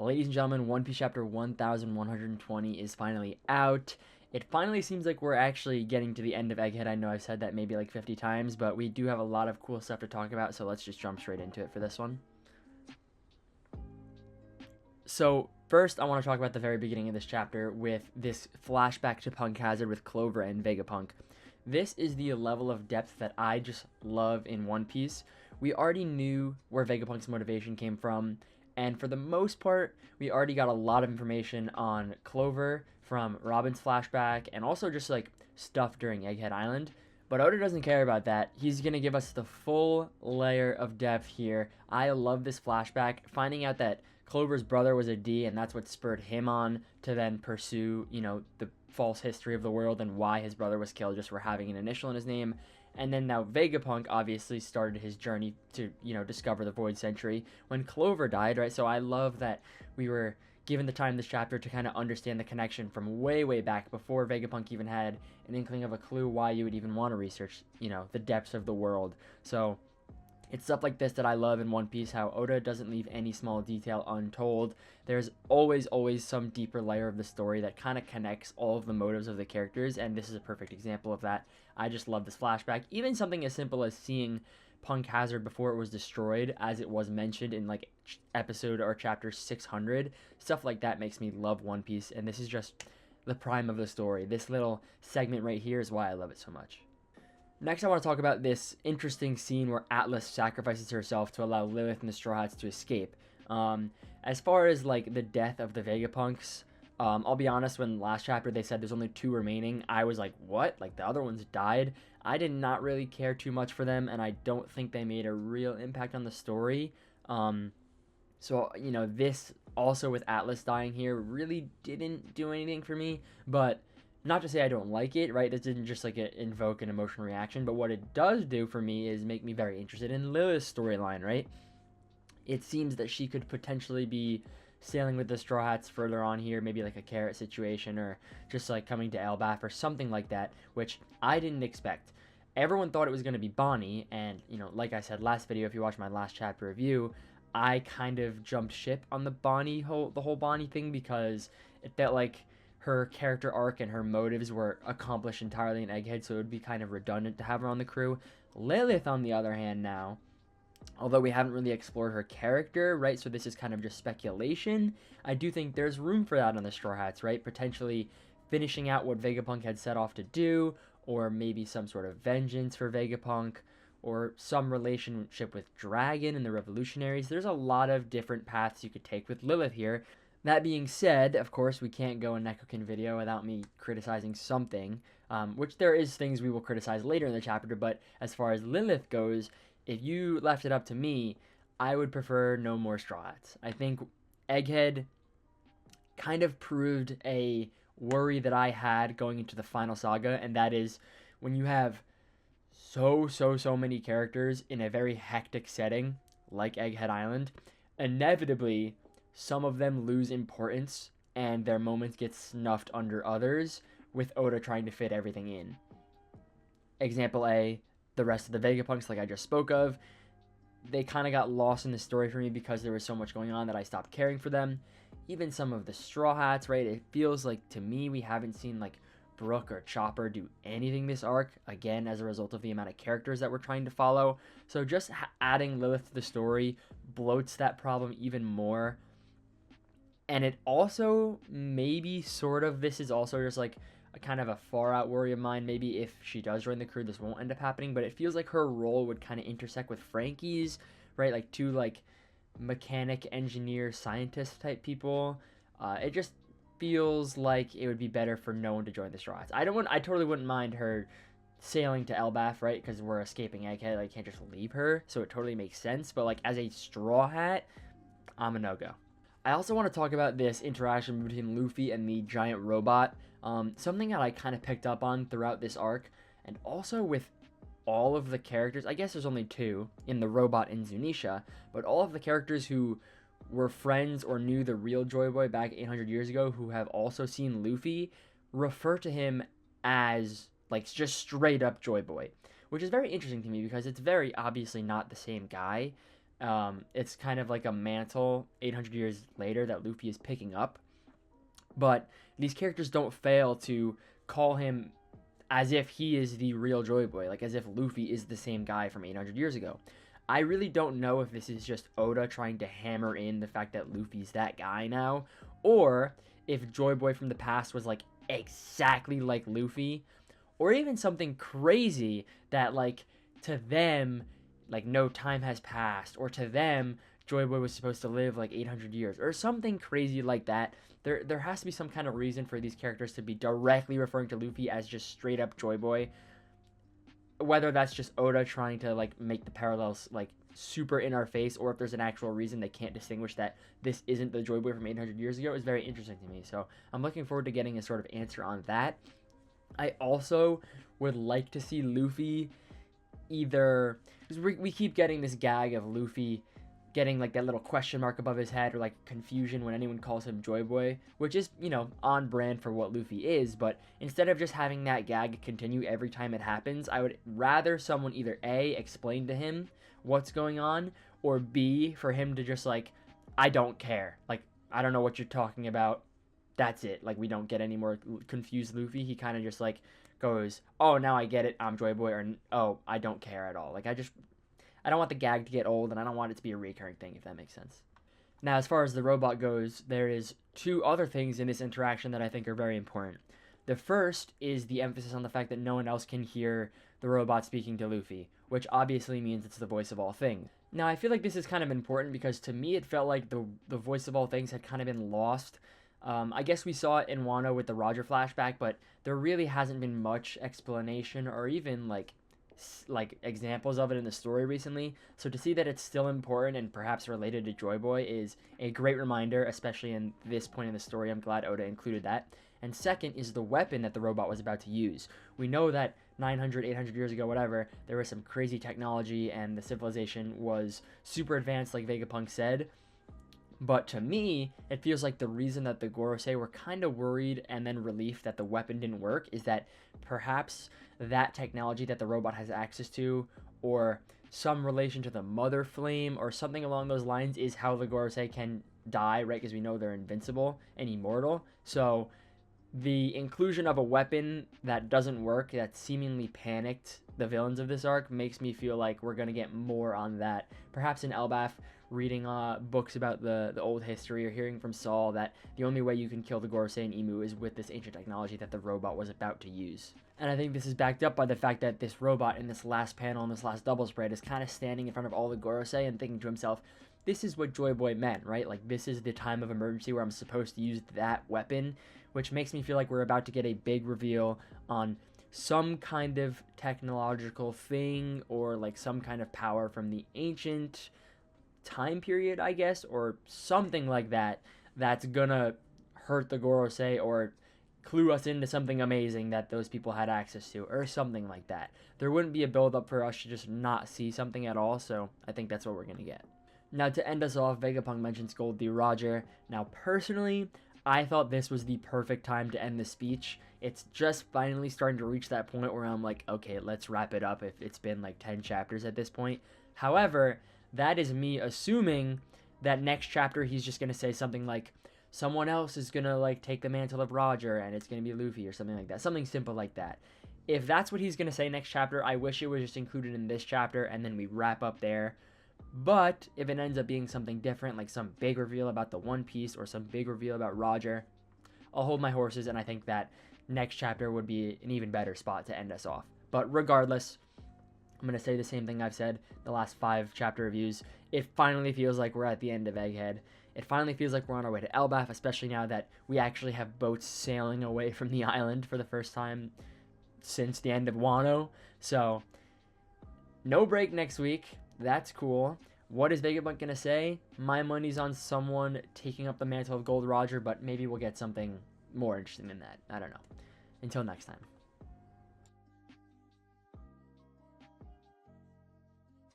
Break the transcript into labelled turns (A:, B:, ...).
A: Ladies and gentlemen, One Piece chapter 1120 is finally out. It finally seems like we're actually getting to the end of Egghead. I know I've said that maybe like 50 times, but we do have a lot of cool stuff to talk about, so let's just jump straight into it for this one. So first, I want to talk about the very beginning of this chapter with this flashback to Punk Hazard with Clover and Vegapunk. This is the level of depth that I just love in One Piece. We already knew where Vegapunk's motivation came from, and for the most part, we already got a lot of information on Clover from Robin's flashback and also just like stuff during Egghead Island. But Oda doesn't care about that. He's going to give us the full layer of depth here. I love this flashback. Finding out that Clover's brother was a D, and that's what spurred him on to then pursue, the false history of the world and why his brother was killed just for having an initial in his name. And then now Vegapunk obviously started his journey to, discover the Void Century when Clover died, right? So I love that we were given the time in this chapter to kind of understand the connection from way, way back before Vegapunk even had an inkling of a clue why you would even want to research, the depths of the world. So it's stuff like this that I love in One Piece, how Oda doesn't leave any small detail untold. There's always some deeper layer of the story that kind of connects all of the motives of the characters, and this is a perfect example of that. I just love this flashback. Even something as simple as seeing Punk Hazard before it was destroyed, as it was mentioned in like episode or chapter 600, stuff like that makes me love One Piece, and this is just the prime of the story. This little segment right here is why I love it so much. Next, I want to talk about this interesting scene where Atlas sacrifices herself to allow Lilith and the Straw Hats to escape. As far as like the death of the Vegapunks, I'll be honest, when last chapter they said there's only 2 remaining, I was like, what? Like the other ones died? I did not really care too much for them, and I don't think they made a real impact on the story. So, this also with Atlas dying here really didn't do anything for me, but not to say I don't like it, right? It didn't just like invoke an emotional reaction, but what it does do for me is make me very interested in Lilith's storyline, right? It seems that she could potentially be sailing with the Straw Hats further on here, maybe like a carrot situation, or just like coming to Elbaf or something like that, which I didn't expect. Everyone thought it was going to be Bonnie, and like I said last video, if you watched my last chapter review, I kind of jumped ship on the whole Bonnie thing, because it felt like her character arc and her motives were accomplished entirely in Egghead, so it would be kind of redundant to have her on the crew. Lilith, on the other hand, now, although we haven't really explored her character, right, so this is kind of just speculation, I do think there's room for that on the Straw Hats, right, potentially finishing out what Vegapunk had set off to do, or maybe some sort of vengeance for Vegapunk, or some relationship with Dragon and the Revolutionaries. There's a lot of different paths you could take with Lilith here. That being said, of course, we can't go a neckokin video without me criticizing something, which there is things we will criticize later in the chapter, but as far as Lilith goes, if you left it up to me, I would prefer no more Straw Hats. I think Egghead kind of proved a worry that I had going into the final saga, and that is when you have so many characters in a very hectic setting, like Egghead Island, inevitably some of them lose importance and their moments get snuffed under others, with Oda trying to fit everything in. Example A, the rest of the Vegapunks, like I just spoke of, they kind of got lost in the story for me because there was so much going on that I stopped caring for them. Even some of the Straw Hats, right? It feels like, to me, we haven't seen like Brook or Chopper do anything this arc, again, as a result of the amount of characters that we're trying to follow. So just adding Lilith to the story bloats that problem even more. And it also, maybe, sort of, this is also just like a kind of a far out worry of mine. Maybe if she does join the crew, this won't end up happening, but it feels like her role would kind of intersect with Frankie's, right? Like 2 like mechanic, engineer, scientist type people. It just feels like it would be better for no one to join the Straw Hats. I totally wouldn't mind her sailing to Elbaf, right? Because we're escaping Egghead, I can't just leave her, so it totally makes sense. But like as a Straw Hat, I'm a no-go. I also want to talk about this interaction between Luffy and the giant robot. Something that I kind of picked up on throughout this arc, and also with all of the characters, I guess there's only 2 in the robot and Zunisha, but all of the characters who were friends or knew the real Joy Boy back 800 years ago, who have also seen Luffy, refer to him as like just straight up Joy Boy, which is very interesting to me because it's very obviously not the same guy. It's kind of like a mantle 800 years later that Luffy is picking up. But these characters don't fail to call him as if he is the real Joy Boy, like as if Luffy is the same guy from 800 years ago. I really don't know if this is just Oda trying to hammer in the fact that Luffy's that guy now, or if Joy Boy from the past was like exactly like Luffy, or even something crazy that like to them like no time has passed, or to them Joy Boy was supposed to live like 800 years, or something crazy like that. There has to be some kind of reason for these characters to be directly referring to Luffy as just straight up Joy Boy. Whether that's just Oda trying to like make the parallels like super in our face, or if there's an actual reason they can't distinguish that this isn't the Joy Boy from 800 years ago, is very interesting to me. So I'm looking forward to getting a sort of answer on that. I also would like to see Luffy either, because we keep getting this gag of Luffy getting like that little question mark above his head, or like confusion when anyone calls him Joy Boy, which is, you know, on brand for what Luffy is. But instead of just having that gag continue every time it happens, I would rather someone either A, explain to him what's going on, or B, for him to just like, I don't care, like I don't know what you're talking about, that's it. Like we don't get any more confused Luffy. He kind of just like goes, oh, now I get it, I'm Joy Boy, or oh, I don't care at all. Like I don't want the gag to get old, and I don't want it to be a recurring thing, if that makes sense. Now, as far as the robot goes, there is two other things in this interaction that I think are very important. The first is the emphasis on the fact that no one else can hear the robot speaking to Luffy, which obviously means it's the voice of all things. Now, I feel like this is kind of important because to me it felt like the voice of all things had kind of been lost. I guess we saw it in Wano with the Roger flashback, but there really hasn't been much explanation or even like examples of it in the story recently. So to see that it's still important and perhaps related to Joy Boy is a great reminder, especially in this point in the story. I'm glad Oda included that. And second is the weapon that the robot was about to use. We know that 900, 800 years ago, whatever, there was some crazy technology and the civilization was super advanced, like Vegapunk said. But to me, it feels like the reason that the Gorosei were kind of worried and then relieved that the weapon didn't work is that perhaps that technology that the robot has access to, or some relation to the Mother Flame, or something along those lines, is how the Gorosei can die, right? Because we know they're invincible and immortal. So the inclusion of a weapon that doesn't work, that seemingly panicked the villains of this arc, makes me feel like we're going to get more on that. Perhaps in Elbaf, reading books about the old history, or hearing from Saul that the only way you can kill the Gorosei and Imu is with this ancient technology that the robot was about to use. And I think this is backed up by the fact that this robot in this last panel, in this last double spread, is kind of standing in front of all the Gorosei and thinking to himself, this is what Joy Boy meant, right? Like, this is the time of emergency where I'm supposed to use that weapon, which makes me feel like we're about to get a big reveal on some kind of technological thing, or like some kind of power from the ancient time period, I guess, or something like that, that's gonna hurt the Gorosei or clue us into something amazing that those people had access to, or something like that. There wouldn't be a build up for us to just not see something at all, so I think that's what we're gonna get. Now, to end us off, Vegapunk mentions Gold D. Roger. Now, personally, I thought this was the perfect time to end the speech. It's just finally starting to reach that point where I'm like, okay, let's wrap it up if it's been like 10 chapters at this point. However, that is me assuming that next chapter he's just going to say something like, someone else is going to like take the mantle of Roger and it's going to be Luffy, or something like that. Something simple like that. If that's what he's going to say next chapter, I wish it was just included in this chapter and then we wrap up there. But if it ends up being something different, like some big reveal about the One Piece or some big reveal about Roger, I'll hold my horses, and I think that next chapter would be an even better spot to end us off. But regardless, I'm going to say the same thing I've said the last 5 chapter reviews. It finally feels like we're at the end of Egghead. It finally feels like we're on our way to Elbaf, especially now that we actually have boats sailing away from the island for the first time since the end of Wano. So, no break next week. That's cool. What is Vegapunk going to say? My money's on someone taking up the mantle of Gold Roger, but maybe we'll get something more interesting than that. I don't know. Until next time.